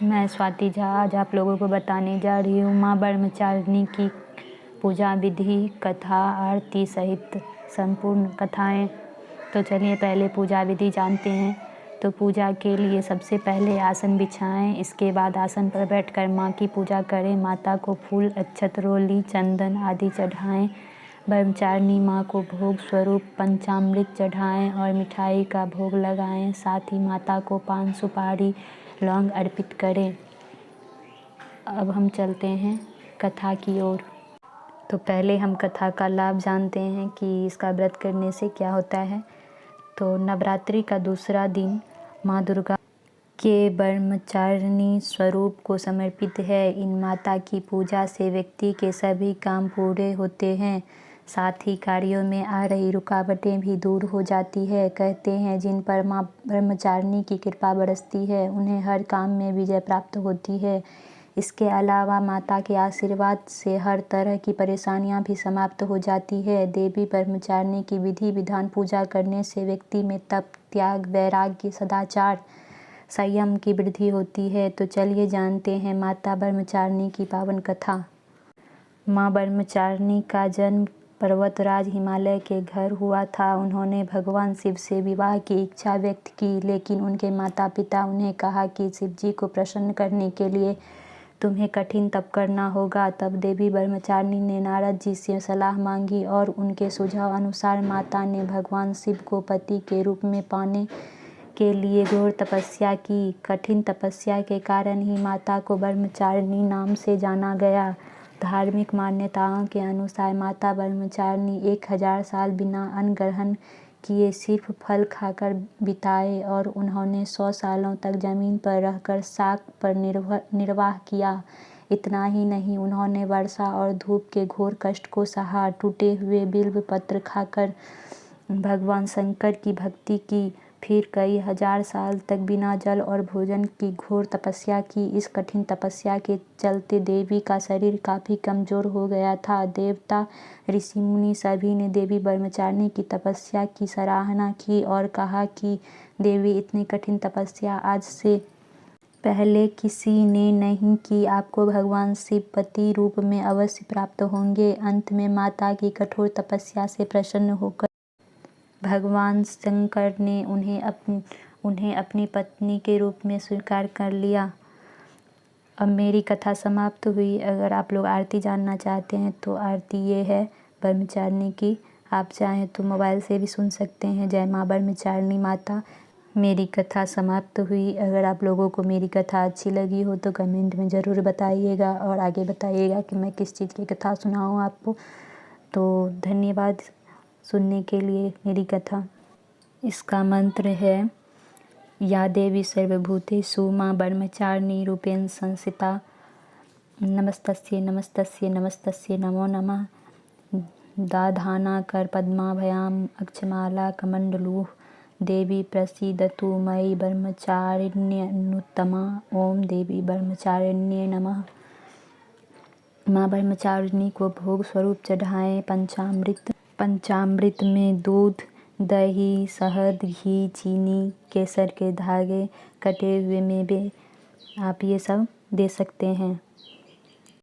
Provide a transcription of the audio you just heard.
मैं स्वाति झा आज आप लोगों को बताने जा रही हूँ माँ ब्रह्मचारिणी की पूजा विधि, कथा, आरती सहित संपूर्ण कथाएँ। तो चलिए पहले पूजा विधि जानते हैं। तो पूजा के लिए सबसे पहले आसन बिछाएं, इसके बाद आसन पर बैठकर माँ की पूजा करें। माता को फूल, अक्षत, रोली, चंदन आदि चढ़ाएं। ब्रह्मचारिणी माँ को भोग स्वरूप पंचामृत चढ़ाएं और मिठाई का भोग लगाएं। साथ ही माता को पान, सुपारी, लौंग अर्पित करें। अब हम चलते हैं कथा की ओर। तो पहले हम कथा का लाभ जानते हैं कि इसका व्रत करने से क्या होता है। तो नवरात्रि का दूसरा दिन माँ दुर्गा के ब्रह्मचारिणी स्वरूप को समर्पित है। इन माता की पूजा से व्यक्ति के सभी काम पूरे होते हैं, साथ ही कार्यों में आ रही रुकावटें भी दूर हो जाती है। कहते हैं जिन पर माँ ब्रह्मचारिणी की कृपा बरसती है उन्हें हर काम में विजय प्राप्त होती है। इसके अलावा माता के आशीर्वाद से हर तरह की परेशानियां भी समाप्त हो जाती है। देवी ब्रह्मचारिणी की विधि विधान पूजा करने से व्यक्ति में तप, त्याग, वैराग्य, सदाचार, संयम की वृद्धि होती है। तो चलिए जानते हैं माता ब्रह्मचारिणी की पावन कथा। माँ ब्रह्मचारिणी का जन्म पर्वतराज हिमालय के घर हुआ था। उन्होंने भगवान शिव से विवाह की इच्छा व्यक्त की, लेकिन उनके माता पिता उन्हें कहा कि शिव जी को प्रसन्न करने के लिए तुम्हें कठिन तप करना होगा। तब देवी ब्रह्मचारिणी ने नारद जी से सलाह मांगी और उनके सुझाव अनुसार माता ने भगवान शिव को पति के रूप में पाने के लिए घोर तपस्या की। कठिन तपस्या के कारण ही माता को ब्रह्मचारिणी नाम से जाना गया। धार्मिक मान्यताओं के अनुसार माता ब्रह्मचारिणी 1000 साल बिना अन्न ग्रहण किए सिर्फ फल खाकर बिताए और उन्होंने 100 सालों तक जमीन पर रहकर शाक पर निर्वाह किया। इतना ही नहीं, उन्होंने वर्षा और धूप के घोर कष्ट को सहा। टूटे हुए बिल्व पत्र खाकर भगवान शंकर की भक्ति की, फिर कई हजार साल तक बिना जल और भोजन की घोर तपस्या की। इस कठिन तपस्या के चलते देवी का शरीर काफ़ी कमज़ोर हो गया था। देवता, ऋषि मुनि सभी ने देवी ब्रह्मचारिणी की तपस्या की सराहना की और कहा कि देवी इतनी कठिन तपस्या आज से पहले किसी ने नहीं की। आपको भगवान शिव पति रूप में अवश्य प्राप्त होंगे। अंत में माता की कठोर तपस्या से प्रसन्न होकर भगवान शंकर ने उन्हें अपनी पत्नी के रूप में स्वीकार कर लिया। अब मेरी कथा समाप्त हुई। अगर आप लोग आरती जानना चाहते हैं तो आरती ये है ब्रह्मचारिणी की। आप चाहें तो मोबाइल से भी सुन सकते हैं। जय माँ ब्रह्मचारिणी माता। मेरी कथा समाप्त हुई। अगर आप लोगों को मेरी कथा अच्छी लगी हो तो कमेंट में ज़रूर बताइएगा और आगे बताइएगा कि मैं किस चीज़ की कथा सुनाऊँ आपको। तो धन्यवाद सुनने के लिए मेरी कथा। इसका मंत्र है या देवी सर्वभूतेषु माँ ब्रह्मचारिणी रूपेण संस्थिता। नमस्तस्यै नमस्तस्यै नमस्तस्यै नमो नमः। दाधानाकर पद्माभयाम अक्षमाला कमंडलू देवी प्रसीदतु मयि ब्रह्मचारिण्यनुत्तमा। ओम देवी ब्रह्मचारिण्ये नमः। माँ ब्रह्मचारिणी को भोग स्वरूप चढ़ाएं पंचामृत में दूध, दही, शहद, घी, चीनी, केसर के धागे, कटे हुए मेवे, आप ये सब दे सकते हैं।